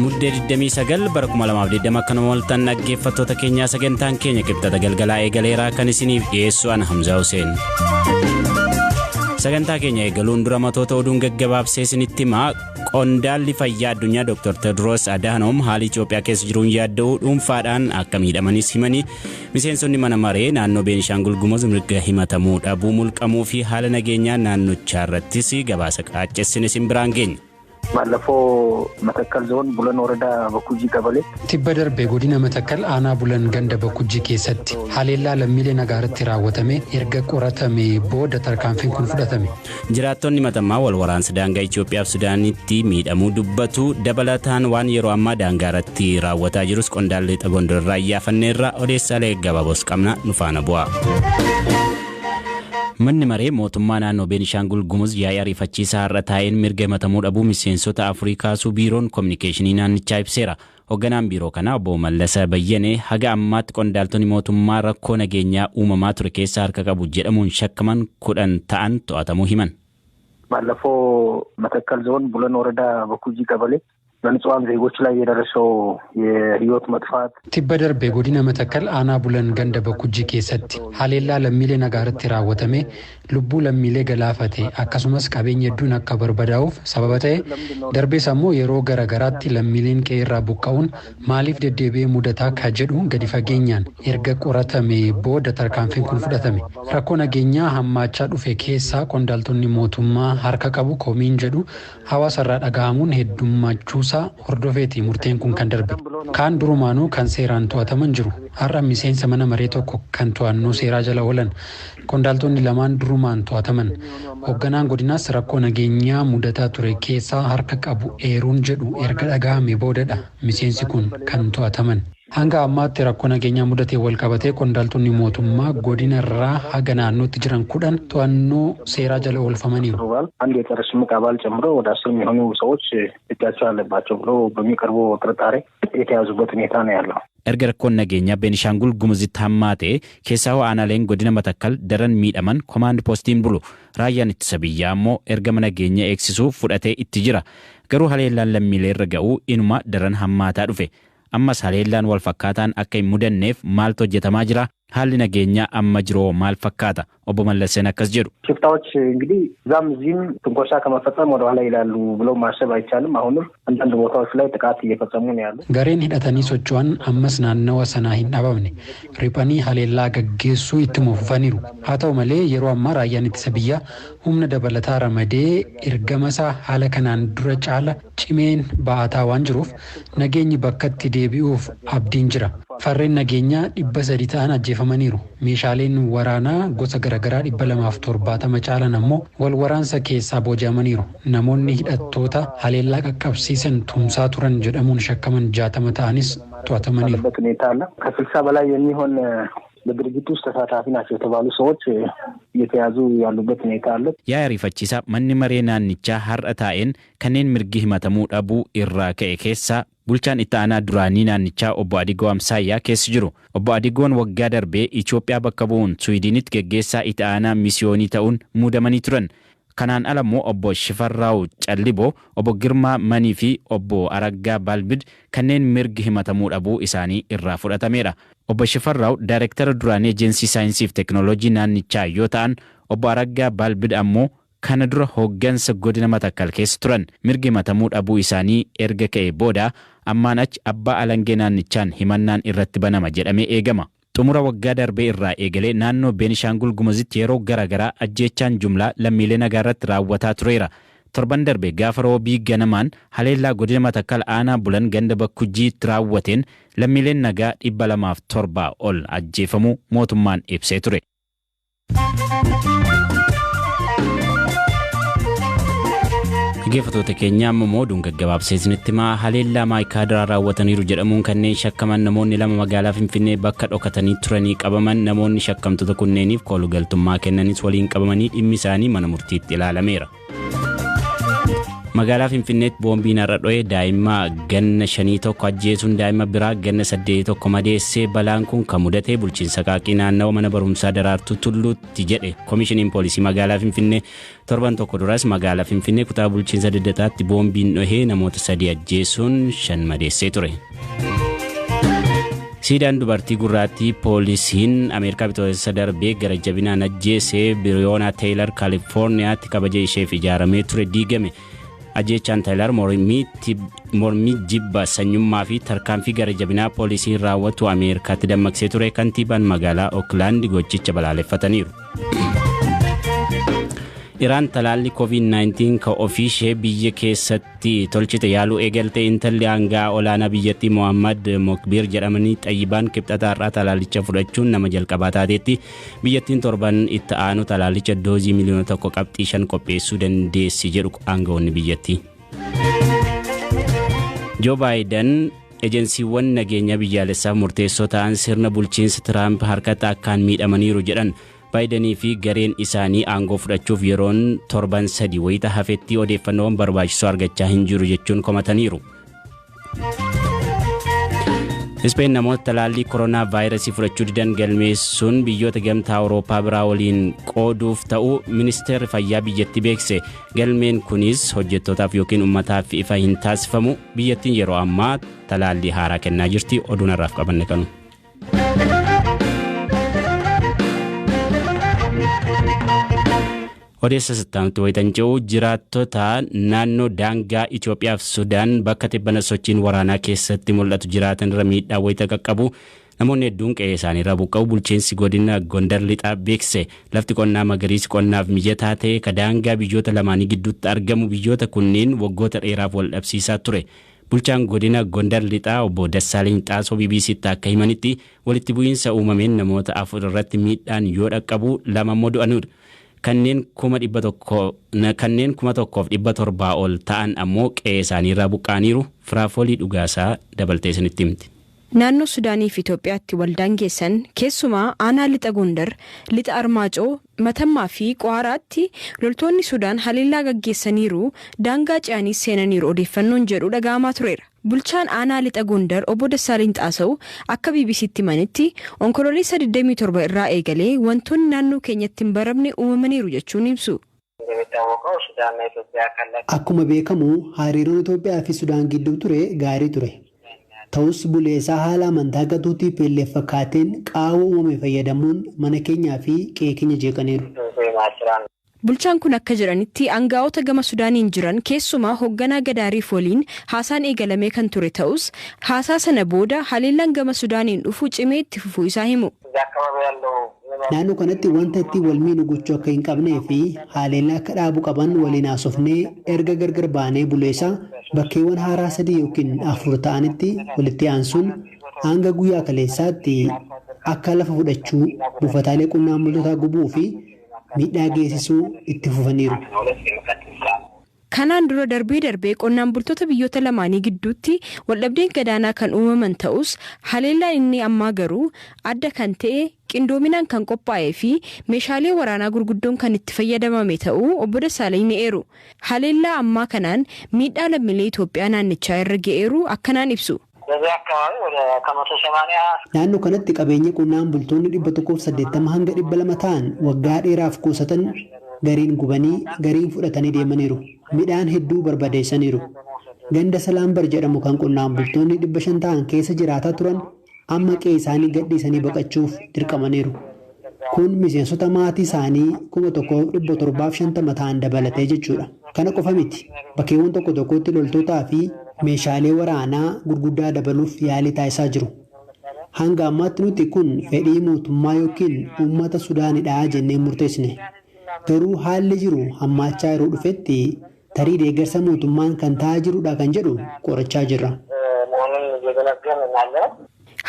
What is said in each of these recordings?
Muddee 29 bara 2020 akka nama waltan dhaggeeffattoota keenyaa sagantaan keenya qibxata galgalaa eegaleeraa kan isiniif dhiyeessu ana Hamzaa Hussein. Sagantaa keenya eegaluun dura matoota oduun gaggabaabsee isinitti himaa. Qondaalli fayyaa addunyaa Dr. Tedros Adhanom haala Itoophiyaa keessa jiruun yaadda'uu dhuunfaadhaan akka miidhamanis himanii miseensonni mana maree naannoo Beenishaangul Gumuz mirga himatamuu dhabuu mulqamuu fi haala nageenyaa naannochaa irrattis gabaasa qaaccessine isin biraan geenya. Mallaffoo Matakkal zoon Bulan Waradaa Bakkujii qabalee tibba darbee godina Matakkal aanaa Bulan ganda Bakkujii keessatti haleellaa lammiilee nagaaratti raawwatame erga qoratame booda tarkaanfiin kun fudhatame. Jiraattonni Matamaa wal waraansa daangaa Itoophiyaa fi Sudaanitti miidhamuu dubbatu dabalataan waan yeroo ammaa daangaa irratti raawwataa jirus qondaallee Gondorraa iyyaafanneerra odeessaalee gabaaboos qabna nu faana bu'aa. Manni maree mootummaa naannoo Beenishaangul Gumuz yaa'ii ariifachiisaa har'a taa'een mirga himatamuu dhabuu miseensota Afriikaasuu biiroon kominikeeshinii naannichaa ibseera. Hoogganaan biiroo kanaa obbo Mallasa Bayyanee haga ammaatti qondaaltonni mootummaa rakkoo nageenyaa uumamaa ture keessaa harka qabu jedhamuun shakkaman 10 ta'an to'atamuu himan. Mallaffoo Matakkal zoon Bulan Waradaa Bakkujii qabalee በንጹሃን ዜጎች ላይ የደረሰው የህይወት መጥፋት tibba darbee godina Matakkal aanaa Bulan ganda Bakkujii keessatti haleellaa lammiilee nagaaratti raawwatame lubbuu lammiilee galaafate akkasumas qabeenya hedduun akka barbadaa'uuf sababa ta'e darbees ammoo yeroo garagaraatti lammiileen qe'eerraa buqqa'uun maaliif deddeebi'ee mudataa akka jedhu gadi fageenyaan erga qoratame booda tarkaanfiin kun fudhatame. Rakkoo nageenyaa hammaachaa dhufe keessaa qondaaltonni mootummaa harka qabu komiin jedhu hawaasarraa dhaga'amuun heddummachuusaa hordofeeti murteen kun kan darbe. Kaan durumaanuu kan seeraan to'ataman jiru. Har'a miseensa mana maree tokko kan to'annoo seeraa jala oolan qondaaltonni lamaan durumaan to'ataman. Hoogganaan godinaas rakkoo nageenyaa mudataa ture keessaa harka qabu eeruun jedhu erga dhaga'ame boodadha miseensi kun kan to'ataman. Hanga ammaatti rakkoo nageenyaa mudatee wal qabatee qondaaltonni mootummaa godina irraa haga naannootti jiran 10 to'annoo seeraa jala oolfamaniiru. አንድ የጸረ ሽምቅ አባል ጨምሮ ወደ 10 የሚሆኑ ሰዎች እጃቸው አለባቸው ብሎ በሚቀርበው ጥርጣሬ የተያዙበት ሁኔታ ነው ያለው. Erga rakkoon nageenyaa Beenishaangul Gumuzitti hammaate keessaa aanaaleen godina Matakkal daran miidhaman komaand poostiin bulu. Raayyaan ittisa biyyaa ammoo ergama nageenya eegsisuuf fudhatee itti jira. Garuu haleellaan lammiilee irra ga'uu inuma daran hammaataa dhufe. Ammas haleellaan wal fakkaataan akka hin mudanneef maaltu hojjetamaa jira? Haalli nageenyaa amma jiroo maal fakkaata? Obbo Mallaseen akkas jedhu. ሽፍታዎች እንግዲህ ዛም ዚም ትንኮሳ ከመፈጸም ወደ ኋላ ይላሉ ብሎ ማሰብ አይቻልም። አሁንም አንዳንድ ቦታዎች ላይ ጥቃት እየፈጸሙ ነው ያሉት። Gareen hidhatanii socho'an ammas naannawa sanaa hin dhabamne riphanii haleellaa gaggeessuu itti fufaniiru. Haa ta'u malee yeroo ammaa raayyaan ittisa biyyaa humna dabalataa ramadee ergamasaa haala kanaan dura caala cimeen ba'ataa waan jiruuf nageenyi bakkatti deebi'uuf abdiin jira. Farreen nageenyaa 300 ta'an ajjeefamaniiru. Meeshaaleen waraanaa gosa garagaraa 270 caalan ammoo wal waraansa keessaa booji'amaniiru. Namoonni hidhattoota haleellaa qaqqabsiisan tumsaa turan jedhamuun shakkaman 60 ta'anis to'atamaniiru. ከ60 በላይ የሚሆን በድርጊቱ ውስጥ ተሳታፊ ናቸው የተባሉ ሰዎች እየተያዙ ያሉበት ሁኔታ አለ። Yaa'ii ariifachiisaa manni maree naannichaa har'a taa'een kanneen mirgi himatamuu dhabuu irraa ka'e keessaa bulchaan itti aanaa duraanii naannichaa obbo Adigoo Amsaayyaa keessa jiru. Obbo Adigoon waggaa darbee Itoophiyaa bakka bu'uun Swiidinitti geggeessaa itti aanaa misiyoonii ta'uun muudamanii turan. Kanaan alammoo obbo Shifarraaw Calliboo, obbo Girmaa Manii fi obbo Araggaa Balbid kanneen mirgi himatamuu dhabuu isaanii irraa fudhatameera. Obbo Shifarraaw Daayireektara duraanii Ejensii Saayinsii fi Teknooloojii naannichaa yoo ta'an, obbo Araggaa Balbid ammoo kana dura hooggansa godina Matakkal keessa turan. Mirgi himatamuu dhabuu isaanii erga ka'e booda ammaan achi abbaa alangee naannichaan himannaan irratti banama jedhamee eegama. Xumura waggaa darbee irraa eegalee naannoo Beenishaangul Gumuzitti yeroo garagaraa ajjeechaan jumlaa lammiilee nagaarratti raawwataa tureera. Torban darbee gaafa roobii ganamaan haleellaa godina Matakkal aanaa Bulan ganda Bakkujiitti raawwateen lammiileen nagaa 207 ol ajjeefamuu mootummaan ibsee ture. Dhaggeeffattoota keenya ammoo oduun gaggabaabsee isinitti himaa haleellaa maayikaadiraa raawwataniiru jedhamuun kanneen shakkaman namoonni 2 magaalaa Finfinnee bakka dhokatanii turanii qabaman. Namoonni shakkamtoota kunneeniif koolugaltummaa kennanis waliin qabamanii dhimmi isaanii mana murtiitti ilaalameera. Magaalaa Finfinneetti boombiin har'a dho'ee daa'ima ganna 5 tokko ajjeesuun daa'ima biraa ganna 8 tokko madeessee balaan kun kan mudate bulchiinsa Qaaqii naannawa mana barumsaa Daraartuu Tulluutti jedhe Koomishiniin Poolisii magaalaa Finfinnee torban tokko duras magaalaa Finfinnee kutaa bulchiinsa Daddataatti boombiin dho'ee namoota 3 ajjeesuun 5 madeessee ture. Siidaan dubartii gurraattii poolisiin Ameerikaa bitootessa darbee gara jabinaan ajjeesee Biriyoona Teeyilar Kaalifoorniyaatti kabaja isheef ijaaramee ture diigame. Ajjeechaan Teeyilar mormii jibba sanyummaa fi tarkaanfii gara jabinaa poolisiin raawwatu Ameerikaatti dammaqsee ture. Kantiibaan magaalaa Ooklaand gochicha balaaleffataniiru. Iraan talaalli COVID-19 ka ofiishee biyya keessatti tolchite yaaluu eegalte intalli aangaa olaanaa biyyattii Mohammad Mokbir jedhamanii Xayyibaan kibxata har'aa talaallicha fudhachuun nama jalqabaa taateetti biyyattiin torban itti aanu talaallicha doozii miliyoona 1.5 qopheessuu dandeessi jedhu aangawoonni biyyattii. Joo Baayiden ejensiiwwan nageenya biyyaalessaaf murteessoo ta'an sirna bulchiinsa Tiraamp harkatti akkaan miidhamaniiru jedhan. Baayidanii fi gareen isaanii aangoo fudhachuuf yeroon torban 3 wayita hafetti odeeffannoowwan barbaachisoo argachaa hin jiru jechuun komataniiru. Ispeen namoota talaallii koronaa vaayirasii fudhachuu didan galmeessuun biyyoota gamtaa Awurooppaa biraa waliin qooduuf ta'uu ministeerri fayyaa biyyattii beekse. Galmeen kunis hojjettootaaf yookiin uummataaf ifa hin taasifamu. Biyyattiin yeroo ammaa talaallii haaraa kennaa jirti. Oduun har'aaf qabanne kanu. Odeessa sittaamtu wayitan ce'uu jiraattota naannoo daangaa Itoophiyaa fi Sudaan bakka tibbana sochiin waraanaa keessatti mul'atu jiraatan irra miidhaa wayita qaqqabu namoonni hedduun qe'ee isaanii irraa buqqa'u bulchiinsi godina Gondar lixaa beekse. Lafti qonnaa magariisi qonnaaf mijataa ta'e ka daangaa biyyoota lamaanii gidduutti argamu biyyoota kunneen waggoota dheeraaf wal dhabsiisaa ture. Bulchaan godina Gondar lixaa obbo Dassaaleny Xaasoo BBCtti akka himanitti walitti bu'iinsa uumameen namoota 4 irratti miidhaan yoo dhaqqabu 2 immoo du'aniiru. Kanneen 1,700 ol ta'an ammoo qe'ee isaanii irraa buqqa'aniiru. Firaafolii dhugaasaa dabaltee isinitti himti. Naannoo Sudaanii fi Itoophiyaatti waldaan geessan keessumaa aanaa lixa Gondar, lixa Armaacoo, Matammaa fi Qoaraatti loltoonni Sudaan haleellaa gaggeessaniiru daangaa ce'anii seenaniiru odeeffannoon jedhu dhaga'amaa tureera. Bulchaan aanaa lixa Gondar obbo Dassaaleny Xaasoo akka BBCtti himanitti onkololeessa 27 irraa eegalee wantoonni naannoo keenyatti hin baramne uumamaniiru jechuun ibsu. Akkuma beekamu hariiroon Itoophiyaa fi Sudaan gidduu ture gaarii ture. Ta'us buleessaa haala amantaa gatuutti peellee fakkaateen qaawwa uumame fayyadamuun mana keenyaa fi qe'ee keenya jeeqaniiru. Bulchaan kun akka jedhanitti aangaa'ota gama Sudaaniin jiran keessumaa hoogganaa Gadaariif waliin haasaan eegalamee kan ture ta'us haasaa sana booda haleellaan gama Sudaaniin dhufu cimee itti fufuu isaa himu. Naannoo kanatti wanta itti wal miidhu gochuu akka hin qabnee fi haleellaa akka dhaabu qaban waliin haasofnee erga gargar baanee buleessaa bakkeewwan haaraa 3 yookiin 4 ta'anitti walitti aansuun hanga guyyaa kaleessaatti akka lafa fudhachuu buufataalee qonnaan bultootaa gubuu fi miidhaa geessisuu itti fufaniiru. Kanaan dura darbee qonnaan bultoota biyyoota lamaanii gidduutti waldhabdeen gadaanaa kan uumaman ta'us haleellaan inni ammaa garuu adda kan ta'e qindoominaan kan qophaa'ee fi meeshaalee waraanaa gurguddoon kan itti fayyadamame ta'uu obbo Dassaaleny ni eeru. Haleellaa ammaa kanaan miidhaa lammiilee Itoophiyaa naannichaa irra ga'eeru akkanaan ibsu. Naannoo kanatti qabeenya qonnaan bultoonni 180 hanga 200 ta'an waggaa dheeraaf kuusatan gariin gubanii gariin fudhatanii deemaniiru. Midhaan hedduu barbadeessaniiru. Ganda Salaambar jedhamu kan qonnaan bultoonni 500 ta'an keessa jiraataa turan amma qe'ee isaanii gadhiisanii baqachuuf dirqamaniiru. Kun miseensota maatii isaanii 1,750 ta'an dabalatee jechuudha. Kana qofa miti. Bakkeewwan tokko tokkotti loltootaa fi meeshaalee waraanaa gurguddaa dabaluuf yaalii taasisaa jiru. Hanga ammaatti nuti kun fedhii mootummaa yookiin uummata Sudaanidhaa jennee murteessine. Garuu haalli jiru hammaachaa yeroo dhufetti tarii deeggarsa mootummaan kan ta'aa jirudha kan jedhu qorachaa jirra.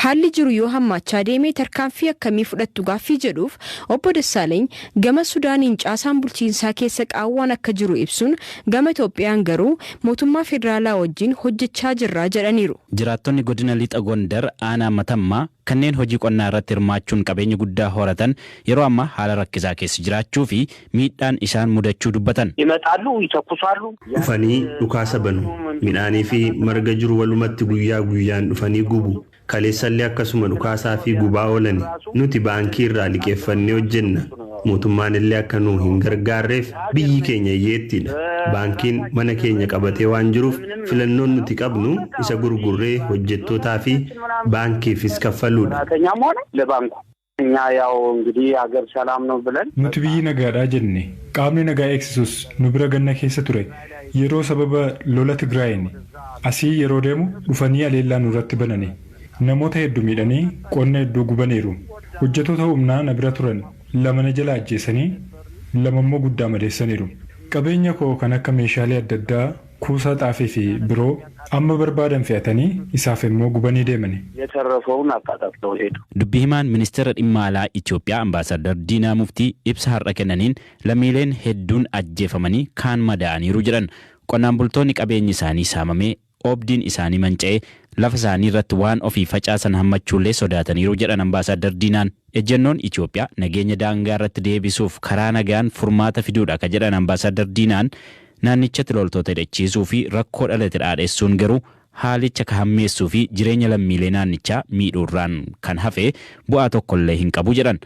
Haalli jiru yoo hammaachaa deemee tarkaanfii akkamii fudhattu gaaffii jedhuuf obbo Dassaaleny gama Sudaaniin caasaan bulchiinsaa keessa qaawwaan akka jiru ibsuun gama Itoophiyaan garuu mootummaa federaalaa wajjin hojjechaa jirra jedhaniiru. Jiraattonni godina lixa Gondar aanaa Matammaa kanneen hojii qonnaa irratti hirmaachuun qabeenya guddaa horatan yeroo ammaa haala rakkisaa keessa jiraachuu fi miidhaan isaan mudachuu dubbatan. ይመጣሉ ይተኩሳሉ dhufanii dhukaasa banu midhaanii fi marga jiru walumatti guyyaa guyyaan dhufanii gubu kaleessallee akkasuma dhukaasaa fi gubaa oolani nuti baankii irraa liqeeffannee hojjenna mootummaan illee akka nu hin gargaarreef biyyi keenya hiyyeettidha baankiin mana keenya qabatee waan jiruuf filannoon nuti qabnu isa gurgurree hojjettootaa fi baankiifis kaffaluudha. እኛ ያው እንግዲህ ሀገር ሰላም ነው ብለን nuti biyyi nagaadhaa jenne qaamni nagaa eegsisus nu bira ganna keessa ture yeroo sababa lola Tigraayin asii yeroo deemu dhufanii aleellaa nurratti banani namoota hedduu miidhanii qonna hedduu gubaniiru hojjettoota humnaa na bira turan lama na jala ajjeesanii lama immoo guddaa madeessaniiru qabeenya koo kan akka meeshaalee adda addaa kuusaa xaafii fi biroo amma barbaadan fe'atanii isaaf immoo gubanii deemani. የተረፈውን አቃጣጥለው ሄዱ። Dubbii himaan ministeera dhimma alaa Itoophiyaa Ambaasaddar Diinaa Muftii ibsa har'a kennaniin lammiileen hedduun ajjeefamanii kaan madaa'aniiru jedhan. Qonnaan bultoonni qabeenyi isaanii saamamee oobdiin isaanii manca'ee lafa isaanii irratti waan ofii facaasan hammachuullee sodaataniiru jedhan Ambaasaddar Diinaan. Ejjennoon Itoophiyaa nageenya daangaa irratti deebisuuf karaa nagaan furmaata fiduudha ka jedhan Ambaasaddar Diinaan naannichatti loltoota hidhachiisuu fi rakkoo dhalate dhaadheessuun garuu haalicha ka hammeessuu fi jireenya lammiilee naannichaa miidhuurraan kan hafe bu'aa tokkollee hin qabu jedhan.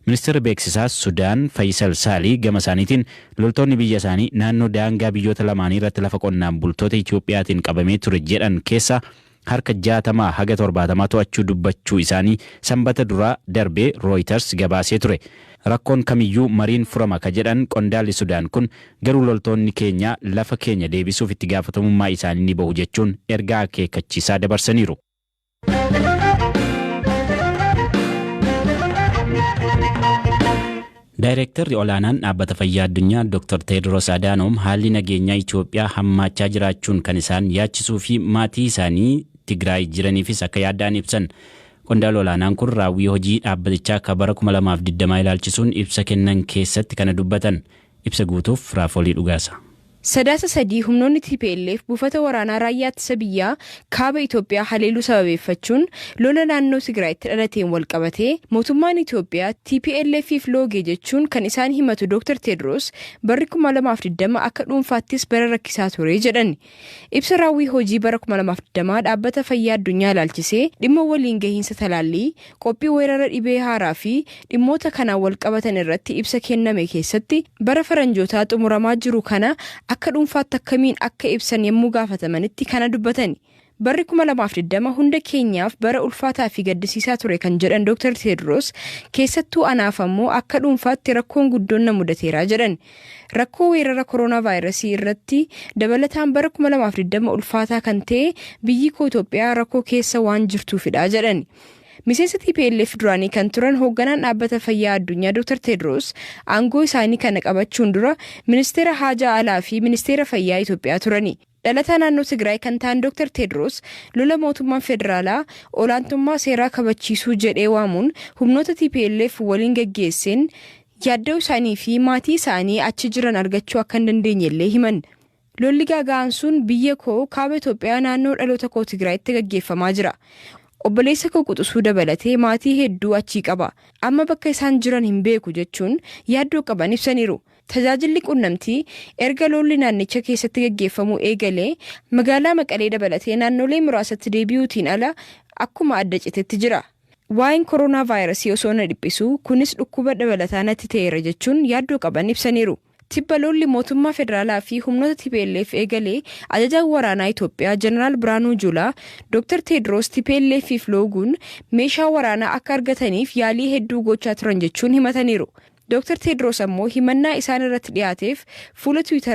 Ministeerri beeksisaa Sudaan Faisal Saalii gama isaaniitiin loltoonni biyya isaanii naannoo daangaa biyyoota lamaanii irratti lafa qonnaan bultoota Itoophiyaatiin qabamee ture jedhan keessa harka 60 haga 70 to'achuu dubbachuu isaanii sanbata duraa darbee Reuters gabaasee ture. Rakkoon kamiyyuu mariin furama ka jedhan qondaalli Sudaan kun garuu loltoonni keenya lafa keenya deebisuuf itti gaafatamummaa isaanii ni bahu jechuun ergaa akeekkachiisaa dabarsaniiru. Daayirektarri olaanaan dhaabbata fayyaa addunyaa Dr. Tedros Adhanom haalli nageenyaa Itoophiyaa hammaachaa jiraachuun kan isaan yaachisuu fi maatii isaanii Tigraay jiraniifis akka yaaddaan ibsan. Qondaalli olaanaan kun raawwii hojii dhaabbatichaa akka bara 2020 ilaalchisuun ibsa kennan keessatti kana dubbatan. Ibsa guutuuf Raafolii Dhugaasa. Sadaasa sadii humnoonni TPLF buufata waraanaa raayyaa ittisa biyyaa kaaba Itoophiyaa haleeluu sababeeffachuun lola naannoo Tigraayitti dhalateen wal qabatee mootummaan Itoophiyaa TPLFif loogee jechuun kan isaan himatu Dr. Tedros barri 2020 akka dhuunfaattis bara rakkisaa ture jedhan. Ibsa raawwii hojii bara 2020 dhaabbata fayyaa addunyaa ilaalchisee dhimma waliin gahiinsa talaallii qophii weerara dhibee haaraa fi dhimmoota kanaan wal qabatan irratti ibsa kenname keessatti bara faranjootaa xumuramaa jiru kana akka dhuunfaatti akkamiin akka ibsan yommuu gaafatamanitti kana dubbatani. Barri 2020 hunda keenyaaf bara ulfaataa fi gaddisiisaa ture kan jedhan Dr. Tedros keessattuu anaaf ammoo akka dhuunfaatti rakkoon guddoon na mudateera jedhan. Rakkoo weerara kooronaavaayirasii irratti dabalataan bara 2020 ulfaataa kan ta'e biyyi koo Itoophiyaa rakkoo keessa waan jirtuufidha jedhan. Miseensa TPLF duraanii kan turan hoogganaan dhaabbata fayyaa addunyaa Dr. Tedros aangoo isaanii kana qabachuun dura ministeera haajaa alaa fi ministeera fayyaa Itoophiyaa turani. Dhalataa naannoo Tigraay kan ta'an Dr. Tedros lola mootummaan federaalaa olaantummaa seeraa kabachiisuu jedhee waamuun humnoota TPLF waliin gaggeesseen yaaddoo isaanii fi maatii isaanii achi jiran argachuu akka hin dandeenyellee himan. Lolli gaaga'aan sun biyya koo kaaba Itoophiyaa naannoo dhaloota koo Tigraayitti gaggeeffamaa jira. Obboleessa koo quxisuu dabalatee maatii hedduu achii qaba. Amma bakka isaan jiran hin beeku jechuun yaaddoo qaban ibsaniiru. Tajaajilli qunnamtii erga lolli naannicha keessatti gaggeeffamu eegalee magaalaa Maqalee dabalatee naannolee muraasatti deebi'uutiin ala akkuma adda citetti jira. Waa'een kooronaavaayirasii osoo na dhiphisu kunis dhukkuba dabalataa natti ta'eera jechuun yaaddoo qaban ibsaniiru. Tibba lolli mootummaa federaalaa fi humnoota TPLF eegalee ajajaan waraanaa Itoophiyaa Jeneraal Biraanuu Juulaa Dr. Tedros TPLFif looguun meeshaa waraanaa akka argataniif yaalii hedduu gochaa turan jechuun himataniiru. Dr. Tedros ammoo himannaa isaan irratti dhiyaateef fuula Twitter